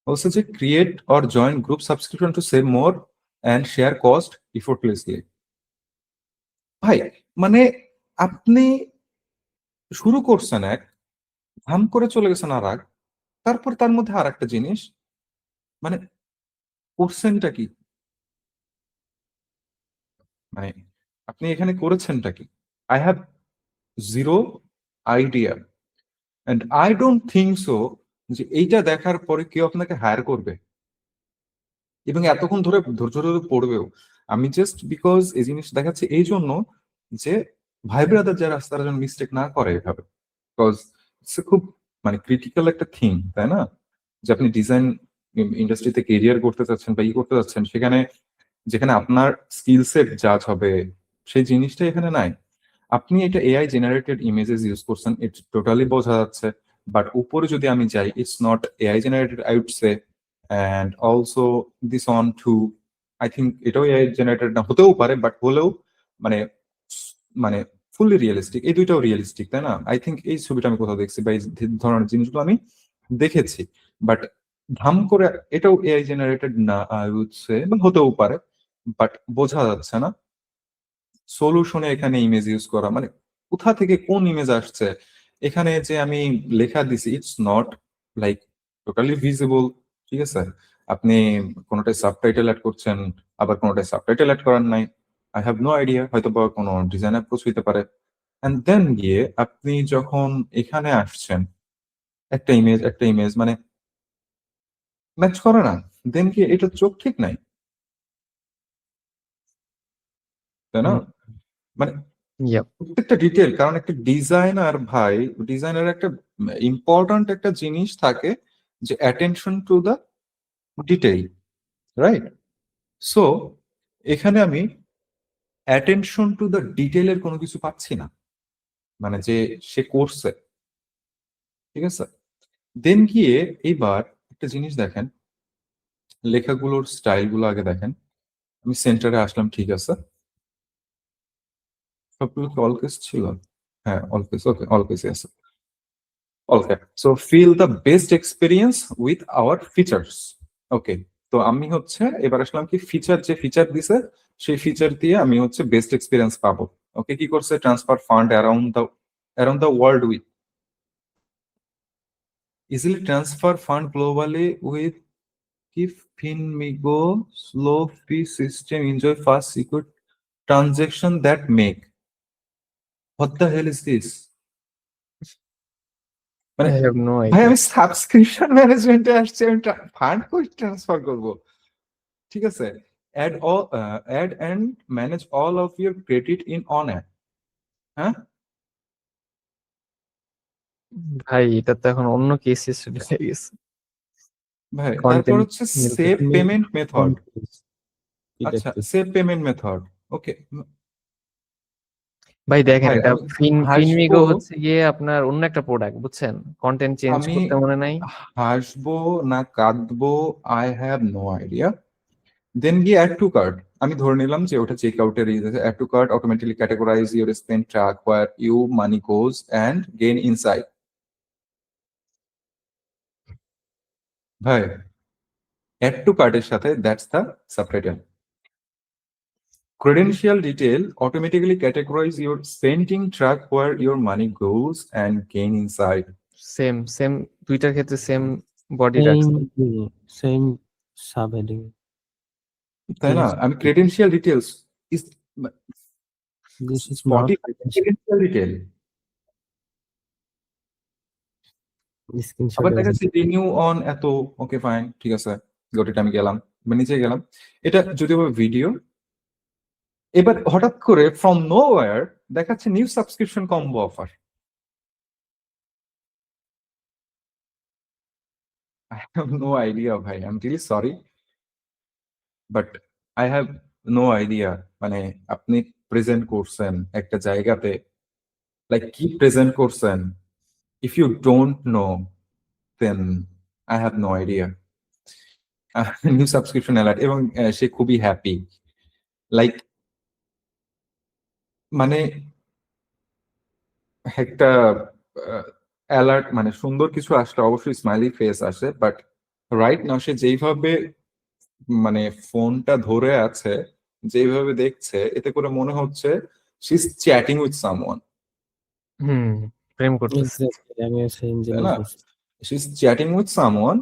বলছে যে create or join group subscription to save more and share cost effortlessly. ভাই, মানে আপনি শুরু করছেন এক, ধাম করে চলে গেছেন আর এক, তারপর তার মধ্যে আর একটা জিনিস, মানে করছেনটা কি? মানে আপনি এখানে করেছেনটা কি? I have zero idea, and I don't think so যে এইটা দেখার পরে কেউ আপনাকে হায়ার করবে এবং এতক্ষণ ধরে ধৈর্য ধরে পড়বেও। আমি জাস্ট বিকজ এই জিনিস দেখাচ্ছে এই জন্য যে ভাই ব্রাদার যারা আছে তারা যেন মিস্টেক না করে এভাবে, বিকজ ইটস খুব মানে ক্রিটিক্যাল একটা থিং, তাই না? যে আপনি ডিজাইন ইন্ডাস্ট্রিতে কেরিয়ার করতে চাচ্ছেন বা করতে চাচ্ছেন, সেখানে যেখানে আপনার স্কিল সেট জাজ হবে সেই জিনিসটা এখানে নাই। আপনি এটা এআই জেনারেটেড ইমেজেস ইউজ করছেন, ইটস টোটালি বোঝা যাচ্ছে। বাট উপরে যদি আমি যাই, it's not AI generated I would say. And also this one too, I think এটাও এআই জেনারেটেড না, হতেও পারে, বাট হলেও মানে মানে ফুললি রিয়েলিস্টিক। এই দুইটাও রিয়েলিস্টিক, তাই না? আই থিঙ্ক এই ছবিটা আমি কোথাও দেখছি বা এই ধরনের জিনিসগুলো আমি দেখেছি। বাট ধাম করে এটাও এআই জেনারেটেড না আই উড সে, বা হতেও পারে, বাট বোঝা যাচ্ছে না। সলিউশনে এখানে ইমেজ ইউজ করা মানে কোথা থেকে কোন ইমেজ আসছে, এখানে যে আমি লেখা দিছি it's not like totally visible. ঠিক আছে, আপনি কোনোটায় সাবটাইটেল অ্যাড করছেন, আবার কোনোটায় সাবটাইটেল অ্যাড করার নাই। আই হ্যাভ নো আইডিয়া, হয়তো বা কোনো ডিজাইন অ্যাপ্রোচ হইতে পারে। এন্ড দেন গিয়ে আপনি যখন এখানে আসছেন, একটা ইমেজ মানে ম্যাচ করে না, দেন গিয়ে এটা চোখ ঠিক নাই, তাই না? মানে Yep. প্রত্যেকটা ডিটেল, কারণ একটা ডিজাইনার ভাই, ডিজাইনার একটা ইম্পর্ট্যান্ট একটা জিনিস থাকে যে attention to the detail, right? So এখানে আমি অ্যাটেনশন টু দ্য ডিটেইলের কোনো কিছু পাচ্ছি না, মানে যে সে করছে। ঠিক আছে, দেন গিয়ে এবার একটা জিনিস দেখেন, লেখাগুলোর স্টাইল গুলো আগে দেখেন। আমি সেন্টারে আসলাম, ঠিক আছে, সবগুলো কি অল কেস ছিল? হ্যাঁ, অল কেস, ওকে, অল কেসে আছে। Okay, so feel the best experience with our features. Okay, তো আমি হচ্ছে এবার আসলাম কি ফিচার, যে ফিচার দিছে সেই ফিচার দিয়ে আমি হচ্ছে বেস্ট এক্সপিরিয়েন্স পাবো। ওকে, কি করছে? Transfer fund around the world with easily transfer fund globally with keep Finmigo slow fee system enjoy fast secure transaction that make. What the hell is this? মানে I have no ভাই idea. আমি subscription ম্যানেজমেন্টে আসছি, আমি fund কই transfer করব? ঠিক আছে, add and manage all of your credit in one app. হ্যাঁ ভাই এটা তো এখন অন্য কেস স্টাডি হয়ে গেছে। ভাই, তারপর কন্টেন্ট হচ্ছে সেভ পেমেন্ট মেথড। এটা আচ্ছা, একটু সেভ পেমেন্ট মেথড, ওকে। ভাই দেখেন, ভাই এটা আমি ফিনমিগো হাসবো, হচ্ছে গিয়ে আপনার অন্য একটা প্রোডাক্ট, বুঝছেন? কন্টেন্ট চেঞ্জ আমি করতে মনে নাই। হাসবো না কাঁদবো, আই হ্যাভ নো আইডিয়া। দেন গিয়ে অ্যাড টু কার্ট, আমি ধরে নিলাম যে ওটা চেক আউটের add to cart automatically categorize your spend track where you money goes and gain insight. ভাই অ্যাড টু কার্টের সাথে that's the subtitle. Credential detail automatically categorize your spending track where your money goes and gain insight. Same দুইটার ক্ষেত্রে same body same রাখছে। Same sub heading. তাই না? আমি credential details is this is not Spotify credential detail। Screenshot আবার দেখা যাচ্ছে renew on এত, ওকে ফাইন, ঠিক আছে, গটিটা আমি গেলাম বা নিচে গেলাম। এটা যদিও ভিডিও। এবার হঠাৎ করে ফ্রম নোওয়্যার দেখাচ্ছে new subscription combo offer. I have no idea ভাই, I'm really sorry, but I have no idea. মানে আপনি প্রেজেন্ট করছেন একটা জায়গাতে, লাইক কি প্রেজেন্ট করছেন, if you don't know then I have no idea. New subscription alert, এবং সে খুবই হ্যাপি, লাইক মানে একটা অ্যালার্ট মানে সুন্দর কিছু আসলে অবশ্যই স্মাইলি ফেস আসে, বাট রাইট নাও সে যেইভাবে মানে ফোনটা ধরে আছে, যেইভাবে দেখছে, এতে করে মনে হচ্ছে she is chatting with someone, প্রেম করতেছে। এক্স্যাক্টলি আমিও সেম তাই জিনিস না? বুঝছি। She is chatting with someone,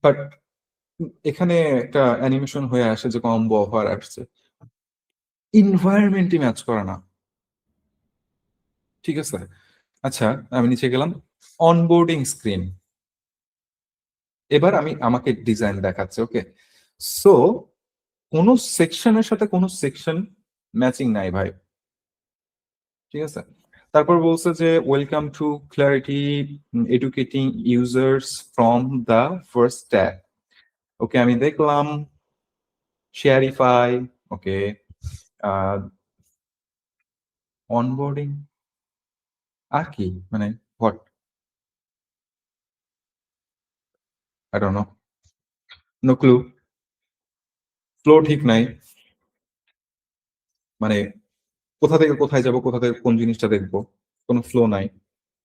but এখানে একটা অ্যানিমেশন হয়ে আসে যে কম্বো অফার আসছে, এনভায়রনমেন্টই ম্যাচ করে না। ঠিক আছে, আচ্ছা আমি নিচে গেলাম, অনবোর্ডিং স্ক্রিন। এবার আমাকে ডিজাইন দেখাচ্ছে, ওকে। সো কোন সেকশনের সাথে কোন সেকশন ম্যাচিং নাই ভাই। ঠিক আছে, তারপর বলছে যে welcome to clarity educating users from the first tag. Okay, আমি দেখলাম শেয়ারিফাই, ওকে, অনবোর্ডিং, আর কি মানে what, I don't know, no clue, flow ঠিক নাই, মানে কোথা থেকে কোথায় যাব, কোথা থেকে কোন জিনিসটা দেখবো, কোনো ফ্লো নাই।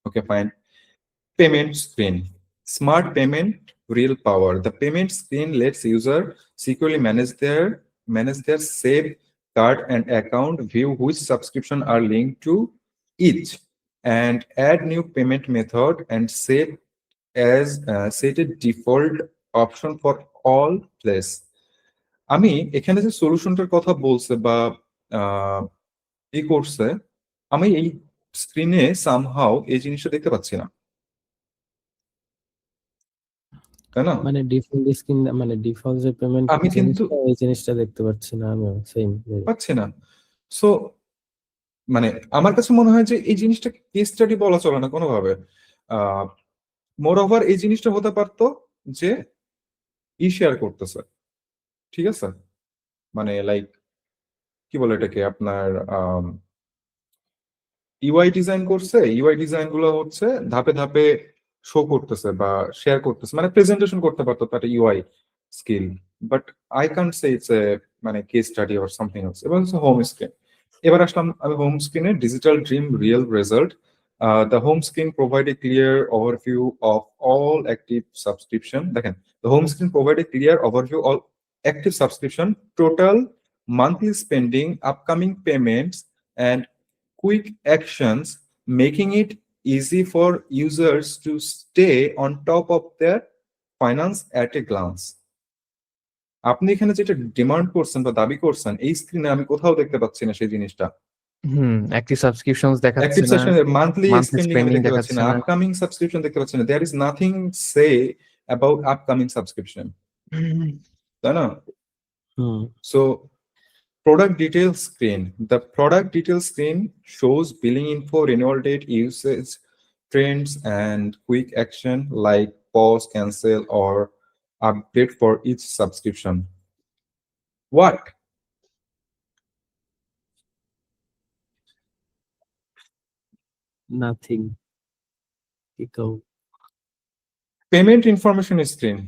Okay fine. Payment screen. Smart payment, real power. The payment screen lets user securely manage their save card and account, view which subscription are linked to each, and add new payment method and set a default option for all place. আমি এখানে যে সলিউশনটার কথা বলছে বা ই করছে, আমি এই স্ক্রিনে সামহাও এই জিনিসটা দেখতে পাচ্ছি না, তাই না? মানে ডিফল্ট স্ক্রিন, মানে ডিফল্ট যে পেমেন্ট আমি কিন্তু এই জিনিসটা দেখতে পাচ্ছি না আমি, সেম। পাচ্ছি না। সো মানে আমার কাছে মনে হয় যে এই জিনিসটা কেস স্টাডি বলা চলে না কোনোভাবে। মোর ওভার এই জিনিসটা হতে পারতো যে শেয়ার করতেছে, ঠিক আছে, মানে লাইক কি বলে এটাকে, আপনার ইউআই ডিজাইন করছে, ইউআই ডিজাইন গুলো হচ্ছে ধাপে ধাপে শো করতেছে বা শেয়ার করতেছে, মানে প্রেজেন্টেশন করতে পারতো তার UI skill, but I can't say it's a মানে case study or something else. এবার হচ্ছে হোম স্ক্রিন। এবার আসলাম আমি হোম স্ক্রিনে, digital dream real result. The home screen provide a clear overview of all active subscription. দেখেন, the home screen provide a clear overview of active subscription, total monthly spending, upcoming payments, and quick actions, making it easy for users to stay on top of their finance at a glance. আপনি এখানে যেটা demand করছেন বা দাবি করছেন, এই স্ক্রিনে আমি কোথাও দেখতে পাচ্ছি না সেই জিনিসটা। অ্যাক্টিভ সাবস্ক্রিপশনস দেখাচ্ছে অ্যাক্টিভ না, সেশন মান্থলি monthly স্পেন্ডিং আমি spending দেখতে পাচ্ছি দেখাচ্ছে না, না। আপকামিং সাবস্ক্রিপশন দেখতে পাচ্ছি না। There is nothing say about upcoming subscription, তাই না? Hmm. So product details screen. The product details screen shows billing info, renewal date, usage trends, and quick action like pause, cancel, or update for each subscription. What? Nothing. কি কও? Payment information screen.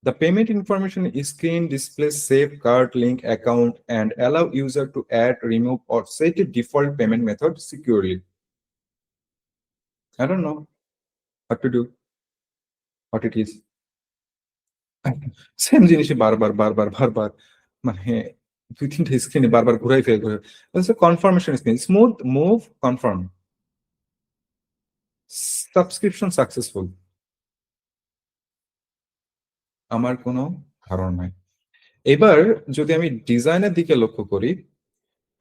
The payment information screen displays save card, link account, and allow user to add, remove, or set a default payment method securely. I don't know what to do, what it is. Same জিনিসই বারবার বারবার বারবার, মানে দুই তিনটা স্ক্রিনে বারবার ঘুরাই ফেলে ঘুরে। Confirmation screen, smooth move, confirm, subscription successful. আমার কোনো ধারণা নাই। এবার যদি আমি ডিজাইনের দিকে লক্ষ্য করি,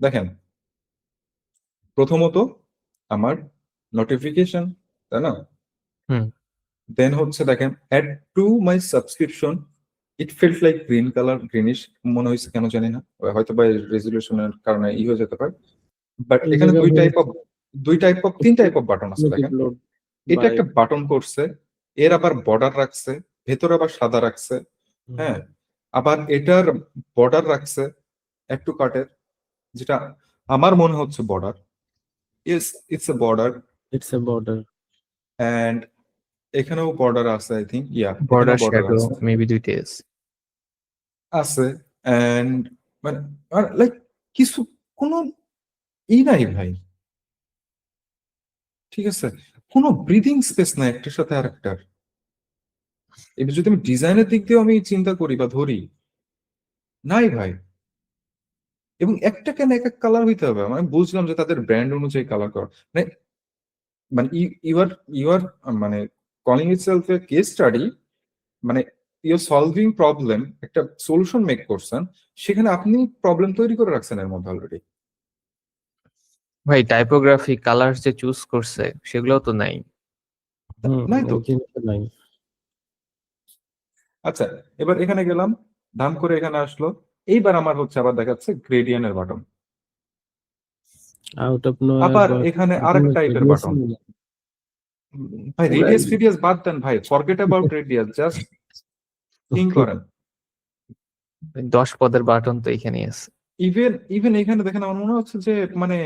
দেখেন প্রথমত আমার নোটিফিকেশন, তাই না? হুম। দেন হচ্ছে দেখেন add to my subscription, it felt like green colour, greenish মনে হয়েছে কেন জানি না, হয়তো বা রেজলিউশনের কারণে হয়ে যেতে পারে। বাট এই এখানে জায়গায় তিন টাইপ অফ বাটন আছে দেখেন। লোড এটা একটা বাটন করছে, এর আবার বর্ডার রাখছে, ভেতরে আবার সাদা রাখছে, হ্যাঁ, আবার এটার বর্ডার রাখছে একটু কাটের, যেটা আমার মনে হচ্ছে border. It's a border, it's a border. And এখানেও বর্ডার আছে, আই থিঙ্ক, ইয়া বর্ডার এখানেও বর্ডার শ্যাডো আছে মেবি দুইটাই আছে। আছে এন্ড মানে লাইক কিছু কোনো নাই ভাই, ঠিক আছে, কোনো ব্রিদিং স্পেস নাই একটার সাথে আরেকটার। এবার যদি আমি ডিজাইনের দিক দিয়ে আমি চিন্তা করি বা ধরি, নাই ভাই। এবং একটা কেন এক এক কালার হইতে হবে, আমি বুঝলাম যে তাদের ব্র্যান্ড অনুযায়ী কালার করা, মানে মানে ইউ আর মানে কলিং ইটসেলফ এ কেস স্টাডি, মানে ইউ সলভিং প্রবলেম, একটা সলিউশন মেক করছেন, সেখানে আপনি প্রবলেম তৈরি করে রাখছেন এর মধ্যে অলরেডি। ভাই টাইপোগ্রাফি কালার যে চুজ করছে সেগুলো তো নাই। নাই তো। নাই। আচ্ছা, এবার এখানে গেলাম, ধাম করে এখানে আসলো, এইবার আমার হচ্ছে আবার দেখাচ্ছে গ্রেডিয়েন্টের বাটন। আউট অফ নোয়ার আবার এখানে আরেক টাইপের বাটন। ভাই রেডিয়াস ফিডিয়াস বাদ দেন ভাই, forget about radius, just think করেন। 10 পদের বাটন তো এখানেই আছে। ইভেন এখানে দেখেন আমার মনে হচ্ছে যে মানে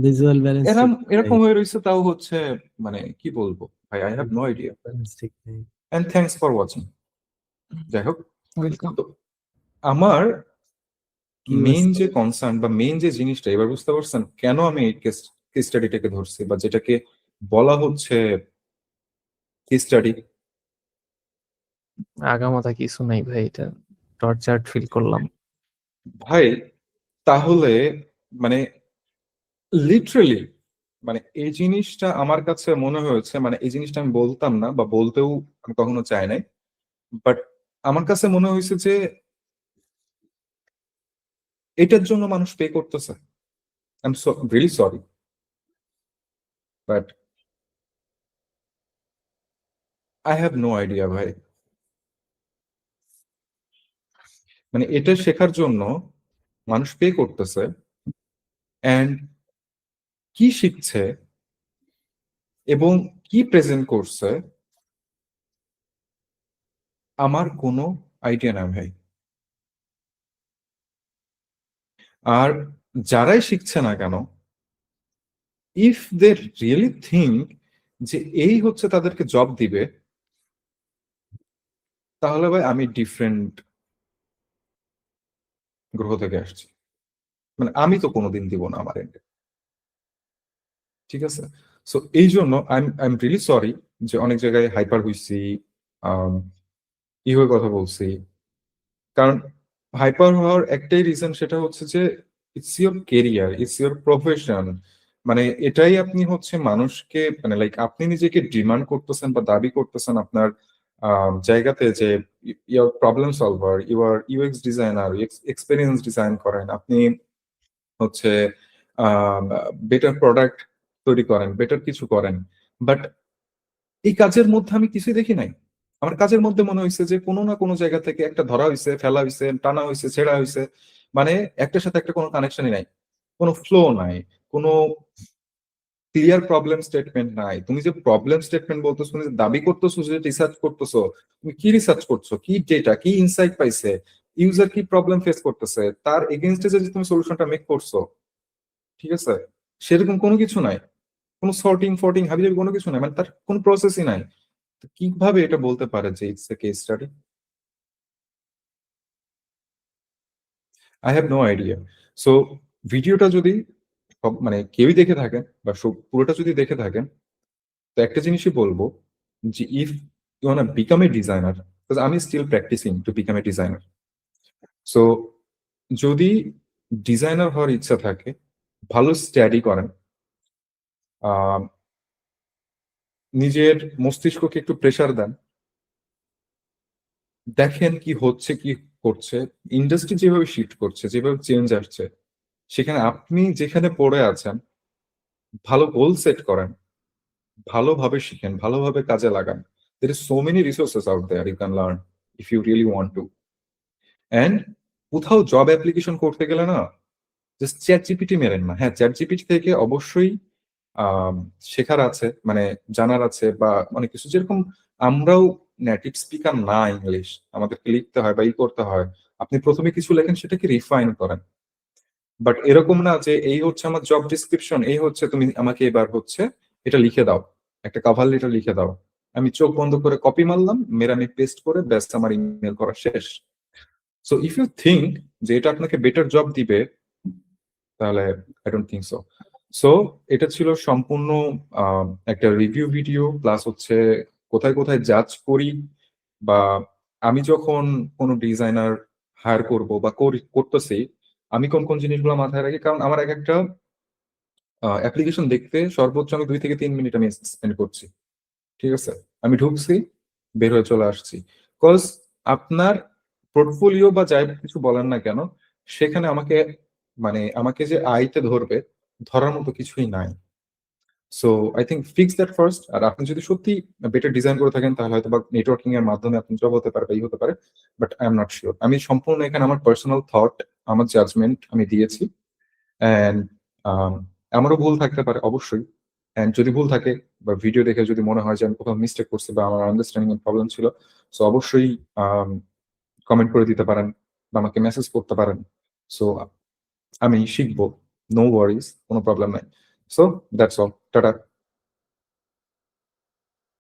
ভিজুয়াল ব্যালেন্স এরকম হয়ে রয়েছে, তাও হচ্ছে মানে কি বলবো ভাই, আই হ্যাভ নো আইডিয়া। ঠিক নেই। And thanks for watching. যাই হোক, ওয়েলকাম। তো আমার কি মেইন অবস্থা? যে কনসার্ন বা মেইন যে জিনিসটা, এবার বুঝতে পারছেন কেন আমি এই কেস স্টাডিটাকে ধরছি, বা যেটাকে বলা হচ্ছে কেস স্টাডি। আগামাথা কিছু নাই ভাই, এটা টর্চার্ড ফিল করলাম। ভাই তাহলে মানে লিটারেলি মানে এই জিনিসটা আমার কাছে মনে হয়েছে, মানে এই জিনিসটা আমি বলতাম না বা বলতেও আমি কখনো চাই নাই, বাট আমার কাছে মনে হয়েছে যে এটার জন্য মানুষ পে করতেছে। I am really sorry, but I have no idea ভাই। মানে এটা শেখার জন্য মানুষ পে করতেছে, এন্ড কি শিখছে এবং কি প্রেজেন্ট করছে আমার কোনো আইডিয়া নাই ভাই। আর যারাই শিখছে না কেন, ইফ দে রিয়েলি থিঙ্ক যে এই হচ্ছে তাদেরকে জব দিবে, তাহলে ভাই আমি ডিফারেন্ট গ্রহ থেকে আসছি। মানে আমি তো কোনোদিন দিব না আমার এন্ডে, ঠিক আছে? সো এই জন্য আই এম রিয়েলি সরি যে অনেক জায়গায় হাইপার হইছি, ই হয়ে কথা বলছি। কারণ হাইপার হওয়ার একটাই রিজন, সেটা হচ্ছে যে it's your career, it's your profession. মানে এটাই আপনি হচ্ছে মানুষকে মানে লাইক আপনি নিজেকে ডিমান্ড করতেছেন বা দাবি করতেছেন আপনার জায়গাতে, যে your problem solver, your UX designer, experience design করেন আপনি, হচ্ছে বেটার প্রোডাক্ট তৈরি করেন, বেটার কিছু করেন। বাট এই কাজের মধ্যে আমি কিছুই দেখি নাই। আমার কাজের মধ্যে মনে হয়েছে যে কোনো না কোনো জায়গা থেকে একটা ধরা হয়েছে, ফেলা হয়েছে, টানা হয়েছে, ছেঁড়া হয়েছে, মানে একটার সাথে একটা কোনো কানেকশনই নাই, কোনো ফ্লো নাই, কোনো ক্লিয়ার প্রবলেম স্টেটমেন্ট নাই। তুমি যে প্রবলেম স্টেটমেন্ট বলতেছো, তুমি যে দাবি করতেছো যে রিসার্চ করতেছো, তুমি কি রিসার্চ করছো, কি ডেটা, কি ইনসাইট পাইছে, ইউজার কি প্রবলেম ফেস করতেছে, তার এগেইনস্টে যে তুমি সলিউশনটা মেক করছো, ঠিক আছে, সেরকম কোনো কিছু নাই। কোনো সর্টিং ফর্টিং হাবিজাবি কোনো কিছু নাই, মানে তার কোনো প্রসেসই নাই। তো কিভাবে এটা বলতে পারে যে it's a case study? I have no idea. So ভিডিওটা যদি মানে কেউই দেখে থাকেন বা পুরোটা যদি দেখে থাকেন, তো একটা জিনিসই বলবো যে if you wanna become a designer, because আমি still practising to become a designer. So যদি ডিজাইনার হওয়ার ইচ্ছা থাকে, ভালো স্টাডি করেন, নিজের মস্তিষ্ককে একটু প্রেসার দেন, দেখেন কি হচ্ছে, কি করছে, ইন্ডাস্ট্রি যেভাবে শিফট করছে, যেভাবে চেঞ্জ আসছে, সেখানে আপনি যেখানে পড়ে আছেন ভালো গোল সেট করেন, ভালোভাবে শিখেন, ভালোভাবে কাজে লাগান। There is so many resources out there you can learn if you really want to. And কোথাও জব অ্যাপ্লিকেশন করতে গেলে না, জাস্ট চ্যাট জিপিটি মেরেন না। হ্যাঁ, চ্যাট জিপিটি থেকে অবশ্যই আম, শেখার আছে, মানে জানার আছে বা অনেক কিছু। যেরকম আমরাও নেটিভ স্পিকার না ইংলিশ, আমাদেরকে লিখতে হয় বা ই করতে হয়, আপনি প্রথমে কিছু লেখেন সেটাকে রিফাইন করেন। বাট এরকম না যে এই হচ্ছে আমার জব ডিসক্রিপশন, এই হচ্ছে তুমি আমাকে এবার হচ্ছে এটা লিখে দাও, একটা কভার লেটার লিখে দাও, আমি চোখ বন্ধ করে কপি মারলাম, আমি পেস্ট করে ব্যাস আমার ইমেল করা শেষ। সো ইফ ইউ থিঙ্ক যে এটা আপনাকে বেটার জব দিবে, তাহলে I don't think so. So এটা ছিল সম্পূর্ণ একটা রিভিউ ভিডিও, প্লাস হচ্ছে কোথায় কোথায় জাজ করি, বা আমি যখন কোনো ডিজাইনার হায়ার করব বা করতেছি, আমি কোন কোন জিনিসগুলো মাথায় রাখি। কারণ আমার এক একটা অ্যাপ্লিকেশন দেখতে সর্বোচ্চ আমি 2 থেকে 3 মিনিট আমি স্পেন্ড করছি, ঠিক আছে? আমি ঢুকছি, বের হয়ে চলে আসছি। কজ আপনার পোর্টফোলিও বা যাই কিছু বলেন না কেন, সেখানে আমাকে যে আইতে ধরবে, ধরার মতো কিছুই নাই। So I think fix that first. আর আপনি যদি সত্যি বেটার ডিজাইন করে থাকেন, তাহলে হয়তো বা নেটওয়ার্কিং এর মাধ্যমে আপনি জব হতে পারে বা ই হতে পারে, but I am not sure. আমি সম্পূর্ণ এখানে আমার পার্সোনাল থট, আমার জাজমেন্ট আমি দিয়েছি। অ্যান্ড আমারও ভুল থাকতে পারে অবশ্যই, এন্ড যদি ভুল থাকে বা ভিডিও দেখে যদি মনে হয় যে আমি কোথাও মিস্টেক করছি বা আমার আন্ডারস্ট্যান্ডিং এর প্রবলেম ছিল, সো অবশ্যই কমেন্ট করে দিতে পারেন বা আমাকে মেসেজ করতে পারেন। সো আমি শিখবো, নো ওয়ারিজ, কোনো প্রবলেম নাই। So that's all, tata.